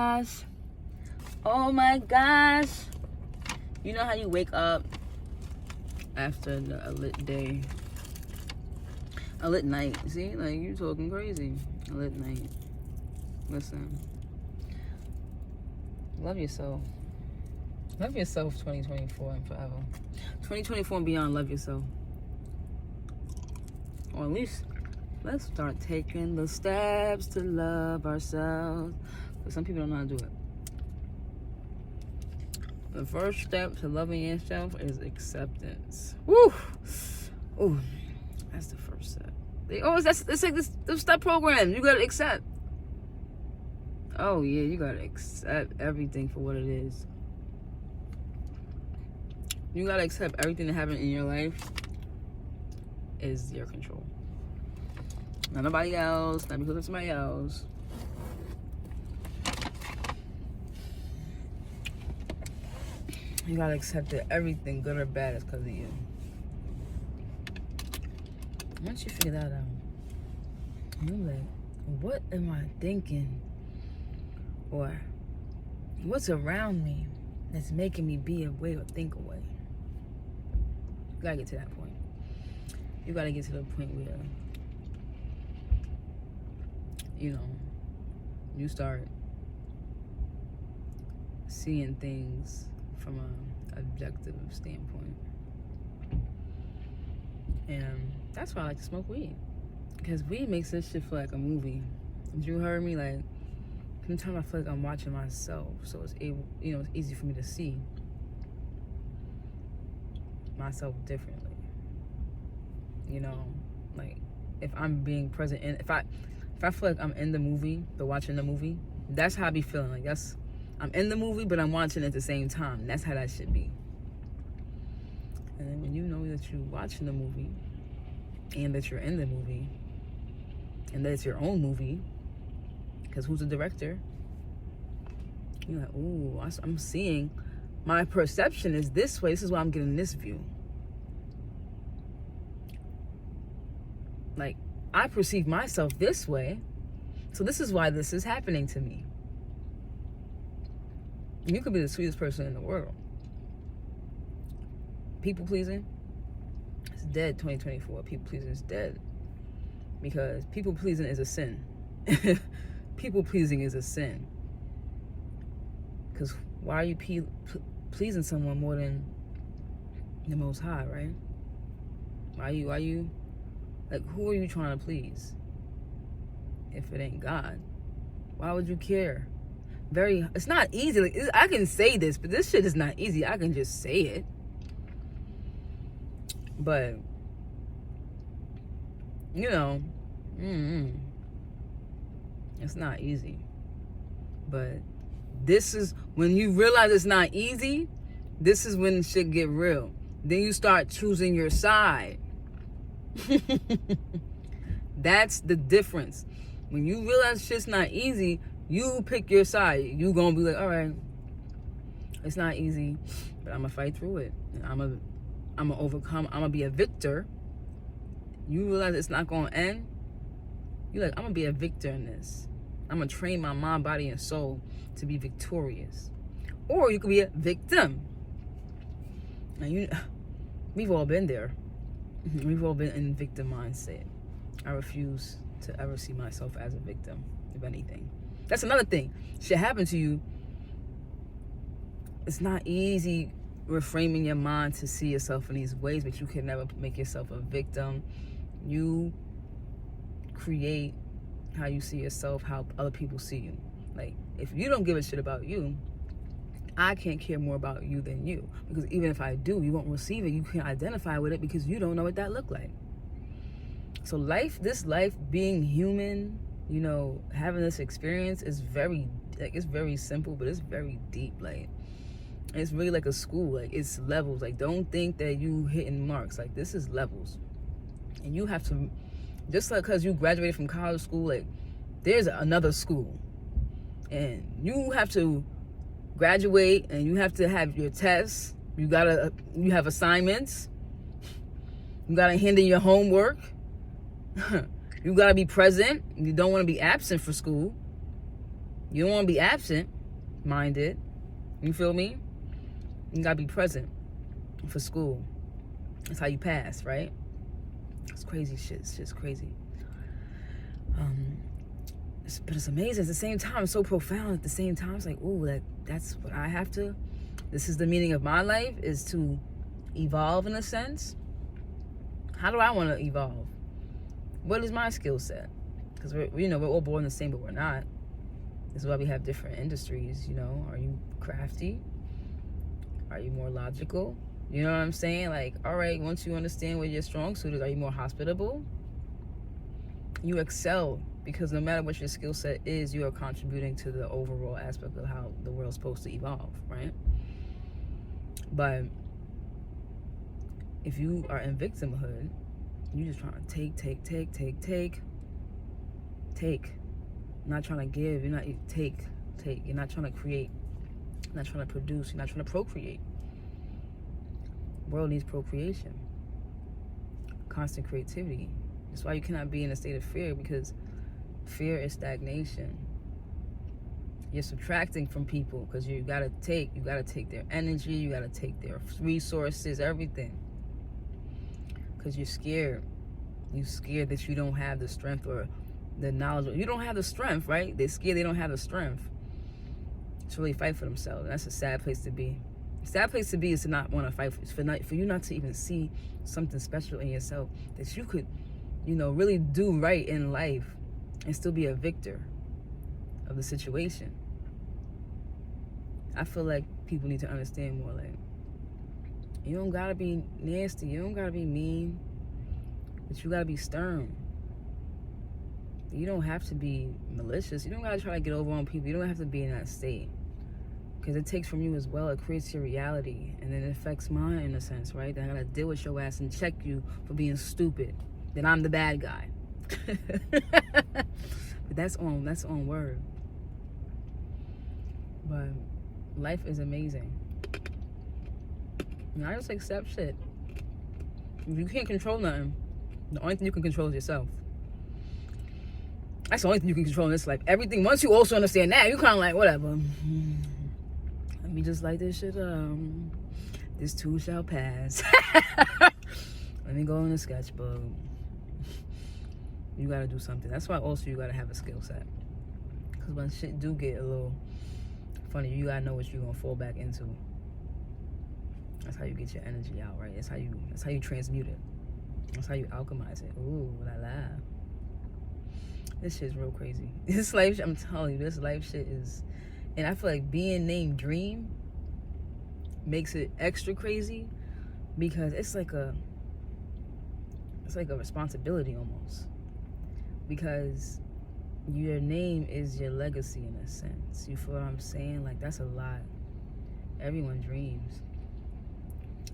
Gosh. Oh my gosh. You know how you wake up after a lit day, a lit night. See, like, you talking crazy. A lit night. Listen, love yourself. Love yourself 2024 and forever. 2024 and beyond, love yourself. Or at least let's start taking the steps to love ourselves. But some people don't know how to do it. The first step to loving yourself is acceptance. Woo! Ooh, that's the first step. It's like this step program. You gotta accept. Oh yeah, you gotta accept everything for what it is. You gotta accept everything that happened in your life is your control. Not nobody else, not because of somebody else. You gotta accept that everything, good or bad, is because of you. Once you figure that out, you're like, what am I thinking? Or what's around me that's making me be a way or think a way? You gotta get to that point. You gotta get to the point where, you know, you start seeing things from an objective standpoint. And that's why I like to smoke weed. Because weed makes this shit feel like a movie. You heard me? Like, sometimes I feel like I'm watching myself. So it's it's easy for me to see myself differently. You know, like, if I'm being present in, if I feel like I'm in the movie, but watching the movie, that's how I be feeling. Like, I'm in the movie, but I'm watching it at the same time. That's how that should be. And then when you know that you're watching the movie, and that you're in the movie, and that it's your own movie, because who's the director? You're like, ooh, I'm seeing, my perception is this way. This is why I'm getting this view. Like, I perceive myself this way, so this is why this is happening to me. You could be the sweetest person in the world. People pleasing, it's dead. 2024. People pleasing is dead. Because people pleasing is a sin. People pleasing is a sin. Because why are you pleasing someone more than the Most High, right? Why you, like, who are you trying to please? If it ain't God, why would you care? It's not easy. Like, I can say this, but this shit is not easy. I can just say it. But, you know, it's not easy. But this is, when you realize it's not easy, this is when shit get real. Then you start choosing your side. That's the difference. When you realize shit's not easy, you pick your side. You gonna be like, all right, it's not easy, but I'm gonna fight through it. And I'm gonna overcome. I'm gonna be a victor. You realize it's not gonna end. You're like, I'm gonna be a victor in this. I'm gonna train my mind, body, and soul to be victorious. Or you could be a victim. And we've all been there. We've all been in victim mindset. I refuse to ever see myself as a victim of anything. That's another thing. Shit happened to you. It's not easy reframing your mind to see yourself in these ways, but you can never make yourself a victim. You create how you see yourself, how other people see you. Like, if you don't give a shit about you, I can't care more about you than you. Because even if I do, you won't receive it. You can't identify with it because you don't know what that looked like. So this life, being human, you know, having this experience is very, like, it's very simple, but it's very deep. Like, it's really like a school. Like, it's levels. Like, don't think that you hitting marks. Like, this is levels. And you have to, just like because you graduated from college school, like, there's another school. And you have to graduate, and you have to have your tests. You have assignments. You gotta hand in your homework. You gotta be present. You don't want to be absent for school. You don't want to be absent minded. You feel me? You gotta be present for school. That's how you pass, right? It's crazy shit. It's just crazy. But it's amazing at the same time. It's so profound at the same time. It's like, oh, that's what I have to. This is the meaning of my life, is to evolve in a sense. How do I want to evolve? What is my skill set? Because we're all born the same, but we're not. This is why we have different industries. Are you crafty? Are you more logical? You know what I'm saying? Like, all right, once you understand what your strong suit is, are you more hospitable? You excel, because no matter what your skill set is, you are contributing to the overall aspect of how the world's supposed to evolve, right? But if you are in victimhood, you just trying to take. Not trying to give. You're not take. You're not trying to create. You're not trying to produce. You're not trying to procreate. The world needs procreation. Constant creativity. That's why you cannot be in a state of fear, because fear is stagnation. You're subtracting from people, because you gotta take their energy, you gotta take their resources, everything. Because you're scared. You're scared that you don't have the strength or the knowledge. You don't have the strength, right? They're scared they don't have the strength to really fight for themselves. And that's a sad place to be. A sad place to be is to not want to fight for you not to even see something special in yourself that you could, really do right in life and still be a victor of the situation. I feel like people need to understand more, like, you don't gotta be nasty, you don't gotta be mean, but you gotta be stern. You don't have to be malicious. You don't gotta try to get over on people. You don't have to be in that state, because it takes from you as well. It creates your reality, and then it affects mine in a sense, right? Then I gotta deal with your ass and check you for being stupid. Then I'm the bad guy. But that's on word. But life is amazing. I just accept shit. You can't control nothing. The only thing you can control is yourself. That's the only thing you can control in this life. Everything, once you also understand that, you kind of like, whatever. Let me just light this shit up. This too shall pass. Let me go in the sketchbook. You gotta do something. That's why also you gotta have a skill set. Because when shit do get a little funny, you gotta know what you're gonna fall back into. That's how you get your energy out, right? That's how you transmute it. That's how you alchemize it. Ooh, la la. This shit's real crazy. This life, I'm telling you, this life shit is, and I feel like being named Dream makes it extra crazy, because it's like a responsibility almost, because your name is your legacy in a sense. You feel what I'm saying? Like, that's a lot. Everyone dreams.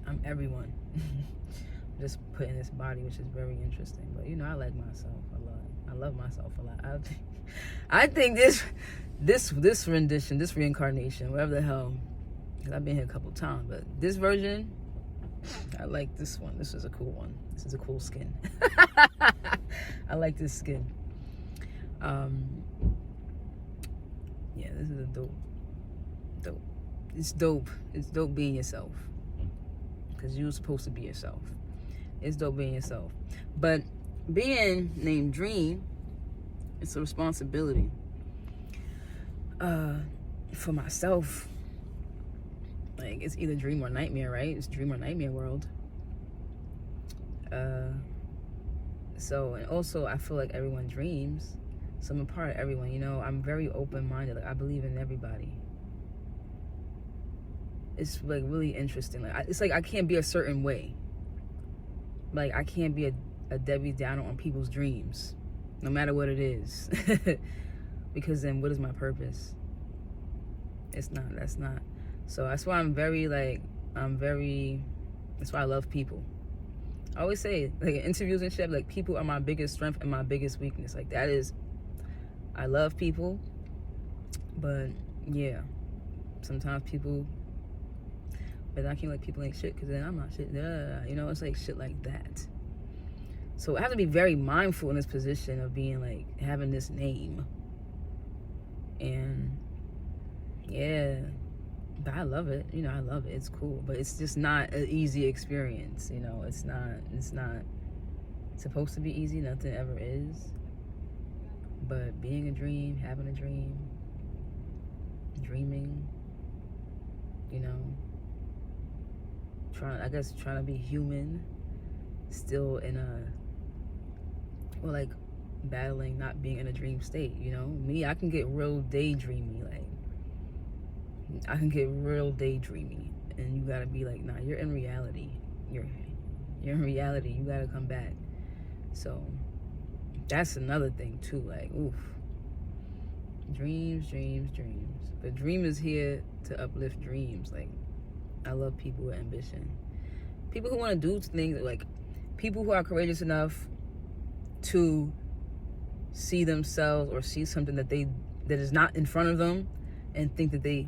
I'm everyone. Just put in this body, which is very interesting. But I like myself a lot. I love myself a lot. I think this rendition, this reincarnation, whatever the hell, because I've been here a couple times, but this version, I like this one. This is a cool one. This is a cool skin. I like this skin. Yeah, this is a dope. It's dope. It's dope being yourself, because you're supposed to be yourself. It's dope being yourself. But being named Dream, it's a responsibility for myself. Like, it's either dream or nightmare, right? It's dream or nightmare world. So, and also I feel like everyone dreams, so I'm a part of everyone. I'm very open-minded. Like, I believe in everybody. It's like really interesting. Like, it's like I can't be a certain way. Like, I can't be a Debbie Downer on people's dreams, no matter what it is. Because then what is my purpose? That's not. So that's why that's why I love people. I always say, like, in interviews and shit, like, people are my biggest strength and my biggest weakness. Like, that is, I love people, but yeah, sometimes people, but I can't like people ain't shit, because then I'm not shit. It's like shit like that. So I have to be very mindful in this position of being like, having this name. And yeah, but I love it. You know, I love it. It's cool, but it's just not an easy experience. You know, it's not supposed to be easy. Nothing ever is. But being a dream, having a dream, dreaming, you know, trying to be human, still in a, well, like, battling not being in a dream state. You know, me, I can get real daydreamy. Like, I can get real daydreamy, and you gotta be like, nah, you're in reality. You're in reality. You gotta come back. So that's another thing too. Like, oof, dreams. The dream is here to uplift dreams. Like, I love people with ambition, people who want to do things, like people who are courageous enough to see themselves or see something that is not in front of them and think that they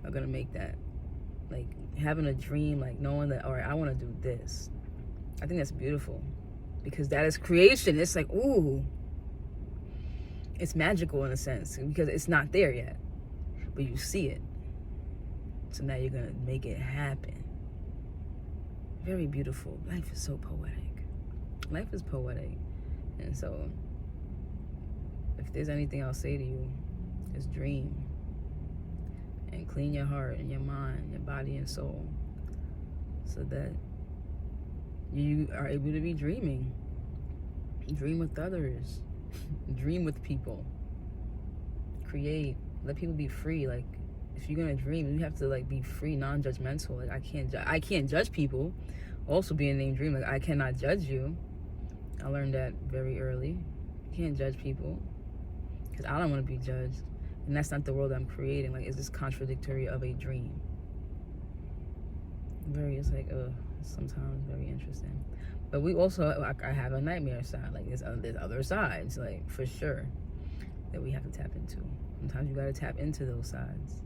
are gonna make that. Like, having a dream, like knowing that, all right, I want to do this. I think that's beautiful, because that is creation. It's like, ooh, it's magical in a sense, because it's not there yet, but you see it. So now you're gonna make it happen. Very beautiful. Life is so poetic. Life is poetic. And so if there's anything I'll say to you, is dream. And clean your heart and your mind, your body and soul, so that you are able to be dreaming. Dream with others. Dream with people. Create. Let people be free. Like, if you're gonna dream, you have to, like, be free, non-judgmental. Like, I can't judge people. Also, being named Dream, like, I cannot judge you. I learned that very early. You can't judge people, because I don't want to be judged, and that's not the world I'm creating. Like, it's just contradictory of a dream. It's like, sometimes very interesting. But we also, I have a nightmare side. Like, there's other sides, like, for sure, that we have to tap into. Sometimes you gotta tap into those sides,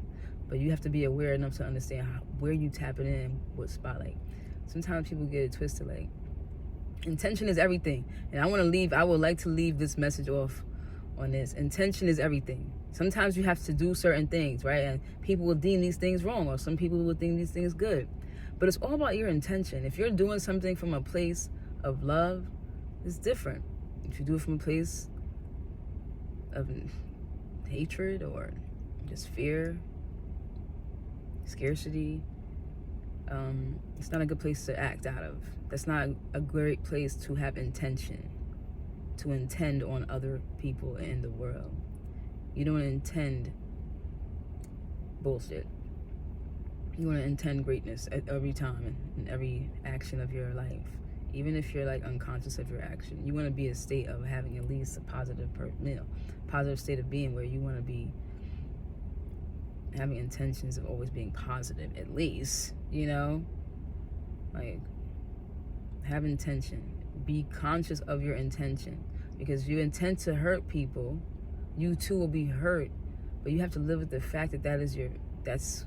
but you have to be aware enough to understand where you tapping in, what spot. Like, sometimes people get it twisted. Like, intention is everything, and I would like to leave this message off on this. Intention is everything. Sometimes you have to do certain things, right? And people will deem these things wrong, or some people will think these things good. But it's all about your intention. If you're doing something from a place of love, it's different. If you do it from a place of hatred or just fear, scarcity, it's not a good place to act out of. That's not a great place to have intention, to intend on other people in the world. You don't intend bullshit. You want to intend greatness at every time, in every action of your life. Even if you're, like, unconscious of your action, you want to be a state of having at least a positive state of being, where you want to be having intentions of always being positive, at least, you know? Like, have intention. Be conscious of your intention, because if you intend to hurt people, you too will be hurt. But you have to live with the fact that that's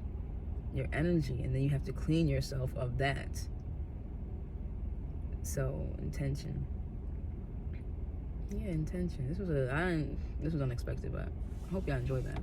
your energy, and then you have to clean yourself of that. So, intention. Yeah, intention. This was unexpected, but I hope y'all enjoyed that.